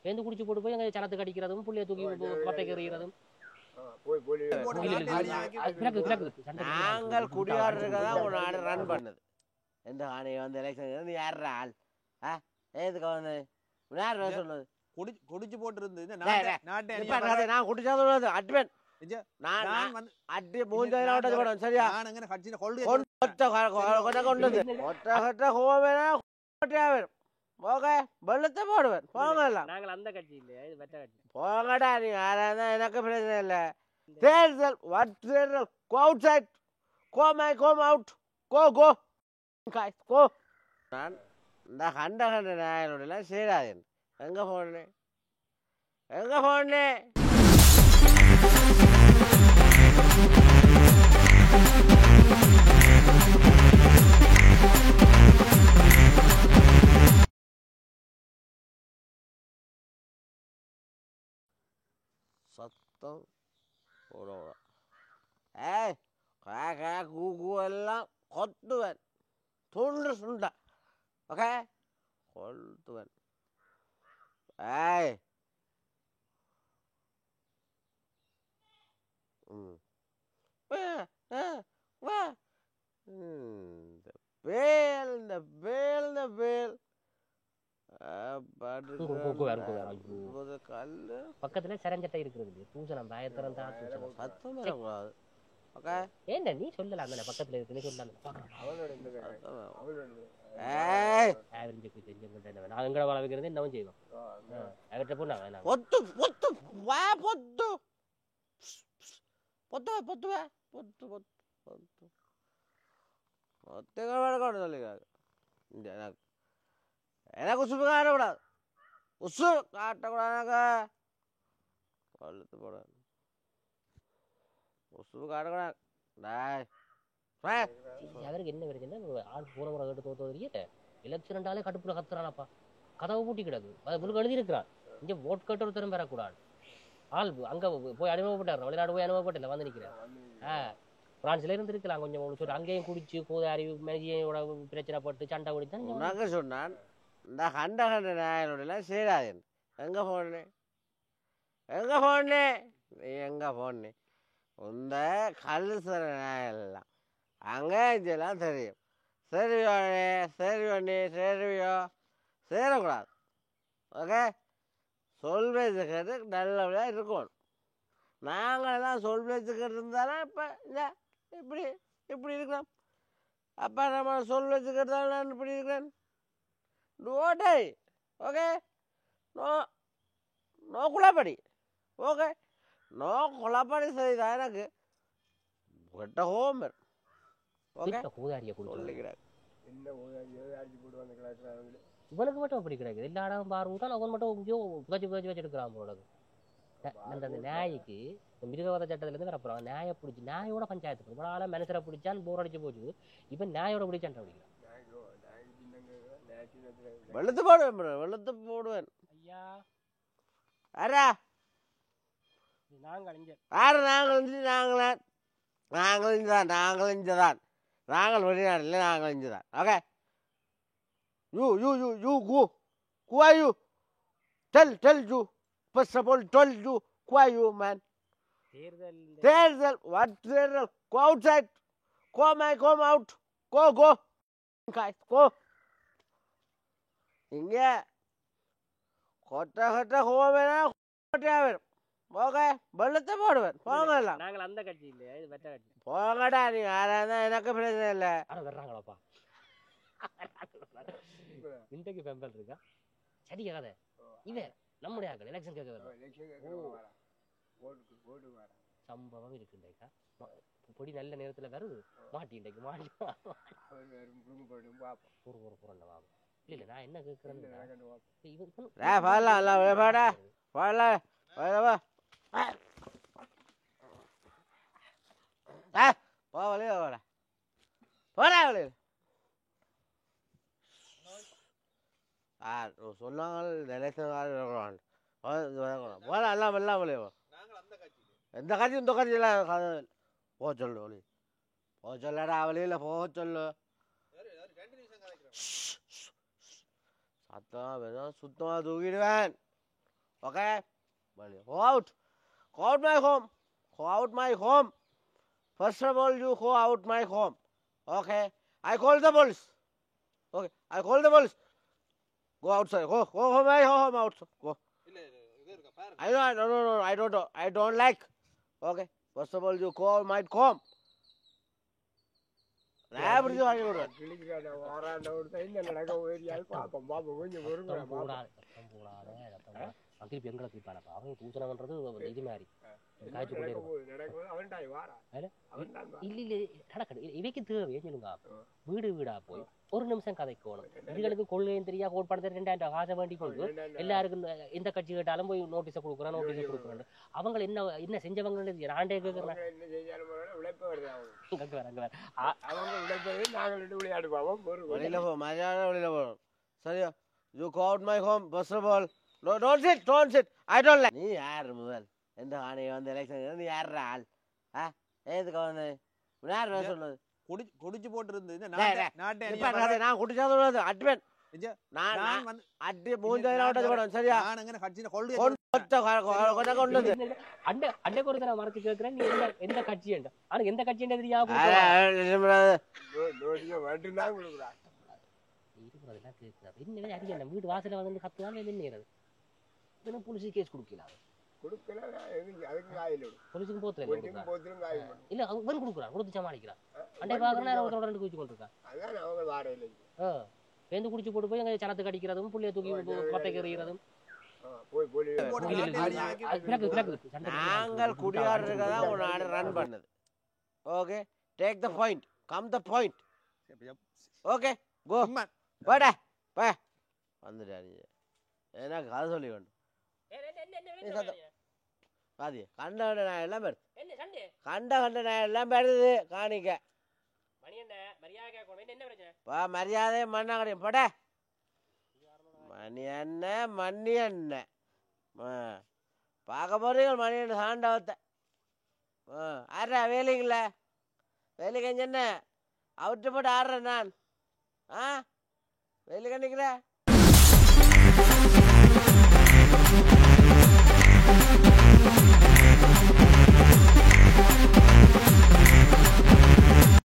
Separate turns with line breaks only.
பேந்து குடிச்சு போட்டு போய் அங்கே சனத்துக்கு அடிக்கிறதும் புள்ளைய தூக்கி பட்டைக்கு எறிகிறதும்
நாங்கள் குடியாடுறதுதான் ஒரு நாடு ரன் பண்ணுது. எந்த ஆணையை வந்து எலெக்ஷன் யார் ஆள் ஏதுக்கு வந்து யார் சொன்னது
குடிச்சு போட்டு இருந்து
நான் குடிச்சது அட்வன் அடி மூஞ்சோட சரியா வெள்ளத்தை போடுவேன் போங்கலாம். போங்கடா நீ யாராவது எனக்கு பிரச்சனை இல்லை. தேர்தல் தேர்தல் go outside go my home out go go go. நான் இந்த கண்ட நாயனோடலாம் சேராதேன். எங்க போனேன் எங்க போனேன் சத்தம் போடுவோம். ஏய் கூகு எல்லாம் கொத்துவன் துண்டு சுண்டா ஓகே கொத்துவன். ஏய்
பக்கத்துல செரஞ்சட்டை இருக்கிறது பூசணம் பயத்திரம் தான் ஏன்டா நீ சொல்லலாம் பக்கத்துல இருக்குன்னு சொல்லலாம். நான் எங்கட வாழ வைக்கிறது என்னவும் செய்வோம். அவர்கிட்ட போனா
பொத்து பொத்து வா பொத்து பொத்து பொத்து பொத்து பொத்து பொத்து பொத்துங்க வழக்கம் சொல்லிக்கிறாங்க. எனக்கு உசு காட்டக்கூடாது உசு காட்டக்கூடாதுனாக்கா வளர்த்து போட உசு காட்டக்கூடாது.
அவருக்கு என்ன பிரச்சனை ஆள் போன முறை கேட்டு தோத்தோதிய எலெக்ஷன்டாலே கட்டுப்புல கத்துறானப்பா கதவை பூட்டி கிடக்கு அதை முழுக்க எழுதி இருக்கிறான். இங்க ஓட் கட்ட ஒருத்தரும் பெறக்கூடாது. ஆள் அங்க போய் அனுபவப்பட்டார் வெளிநாடு போய் அனுபவப்பட்டல வந்து நிற்கிறேன். பிரான்ஸ்ல இருந்து இருக்கலாம் கொஞ்சம் சொல்லி அங்கேயும் குடிச்சு கோதாரி மேஜியோட பிரச்சனை பட்டு சண்டை குடித்தான்
சொன்னான். இந்த கண்ட கண்ட நாயனோடலாம் சேராதேன். எங்க போனேன் எங்க போனேன் நீ எங்க போனேன் இந்த கல்லுசர நாயெல்லாம் அங்கே இதெல்லாம் தெரியும். சரியோனே சரியோண்ணே சரிவியோ சேரக்கூடாது. ஓகே சொல்வேச்சுக்கிறது நல்லபடியாக இருக்கணும். நாங்களெல்லாம் சொல்வேச்சுக்கிறது இருந்தாலும் இப்போ இந்த இப்படி இப்படி இருக்கிறோம். அப்போ நம்ம சொல்வேச்சுக்கிறது நான் இப்படி இருக்கிறேன். நோட்டை ஓகே நோ நோ குழப்படி ஓகே நோ குழப்படி செய்தா எனக்கு கெட்ட ஹோமர் ஓகே
கோதாரியை
சொல்லிக்கிறாங்க.
இவனுக்கு மட்டும் அப்படி கிடையாது. எல்லா இடம் பாருங்க அவன் மட்டும் புகச்சு புகச்சு வச்சு எடுக்கிறான் போல. அந்த நாய்க்கு மிருகவத சட்டத்திலேருந்து வரப்போறான். நாயை பிடிச்சி நாயோட பஞ்சாயத்து இவனால மனுஷரை பிடிச்சான் போர் அடிச்சு போச்சு. இப்ப நாயோட பிடிச்சான் பிடிக்கிறான்.
வெள்ளத்து போடுவேன் வெள்ளத்து போடுவேன்.
ஐயா
அரா
நாங்கள் இங்க
யாரு நாங்கள் நாங்களே நாங்கள் இஞ்சுதான் நாங்கள் இஞ்சுதான் நாங்கள் வெளிநாட்டில் நாங்கள் இஞ்சுதான். Okay you you you you கு குவா you tell you first of all tell you குவா யூ மேன். தேர்தல் வாட் தேர்தல் go outside go my home out go go go. இங்கே கொட்ட கொட்ட கோவேனா கொட்டையா வரும். ஓகே வெள்ளத்தை போடுவேன் போங்கலாம்.
நாங்கள் அந்த கட்சி இல்லையா இது வெட்ட கட்சி.
போங்கடா நீ யாராவது எனக்கு பிரச்சனை இல்லை.
வர்றாங்களாப்பா இன்றைக்கு பெம்பல் இருக்கா சரி கதை இவன் நம்முடைய ஆக்கள் எலெக்ஷன் கேட்க சம்பவம் இருக்குண்டா பொடி நல்ல நேரத்துல வருது மாட்டின்றைக்கு மாட்டி இல்ல நான் என்ன கேட்கிறேன்
சொன்னாங்க எல்லாம் எல்லாம் எந்த கட்சி இந்த கட்சியெல்லாம் போக சொல்லு ஒளி போக சொல்லடா வழியில் போக சொல்லு. சத்தமாக சுத்தமாக தூக்கிடுவேன். Okay? Go out. Go out my home. Go out my home. First of all, you go out my home. Okay? I call the police. Okay? I call the police. Go outside. Go my home outside. Go. I don't. No. I don't know. I don't like. Okay? First of all, you call my home. நான் எப்படி வாங்கி விடுவேன்
திருப்பி எங்களை திருப்பானப்பா அவங்க பூசணம்ன்றது இது மாதிரி காய்ச்சி கொண்டே இல்ல நடக்கணும் இவைக்கு தேவை சொல்லுங்க வீடு வீடா போய் ஒரு நிமிஷம் கதைக்கணும் இதுகளுக்கு கொள்கையும் தெரியா கோட்பாடு 2000 காசை வேண்டி கொண்டு எல்லாருக்கும் எந்த கட்சி கேட்டாலும் போய் நோட்டீஸை கொடுக்குறேன் அவங்க என்ன செஞ்சவங்க நாண்டே கேட்கறேன்
சரியா you go out my home first of all no don't sit I don't like நீ யார் முதல் எந்த ஆணையை வந்து எலெக்ஷன் நீ யார் ஆள் ஏதுக்கு வந்து யார் சொன்னது
குடிச்சு போட்டிருந்து
நான் குடிச்சது அட்வென்ட் நான் அடி மூஞ்சாயிரம் சரியா
அண்டை கொடுத்த நான் மறைச்சு கேட்கிறேன் நீ எந்த கட்சி ஆனா எந்த கட்சி தெரியாம வீட்டு வாசல வந்து கத்துதான் நின்னுறது போலீஸ் கேஸ் கொடுக்கலாம் போலீஸுக்கு போத்துல இல்ல அவன் கொடுக்குறான் கொடுத்து சமாளிக்கிறான் அண்டை பாக்குறேன் ரெண்டு குடிச்சு கொண்டிருக்கான் பேருந்து குடிச்சு போட்டு போய் அங்க சனத்துக்கு அடிக்கிறதும் புள்ளைய தூக்கி பட்டைக்கு எறிகிறதும்
நாங்கள் குடியாடுறதுதான் ஒரு நாடு ரன் பண்ணது okay take the point come the point okay go போடா போ வந்துட்டா நீ ஏன்னா கதை சொல்லி கொண்டு அது கண்ட நான் எல்லாம் பெருது கண்ட நான் எல்லாம் பெருது காணிக்க மரியாதை மண்ணா கிடையும் போட மணி அண்ணன் பார்க்க போறீங்க மணி அண்ணன் சாண்டவத்தை ஆடுறா வேலைங்கள வேலைக்கு என்ன அவர்கிட்ட போட்டு ஆடுறேன் நான் வேலைக்கு நிற்கிறேன்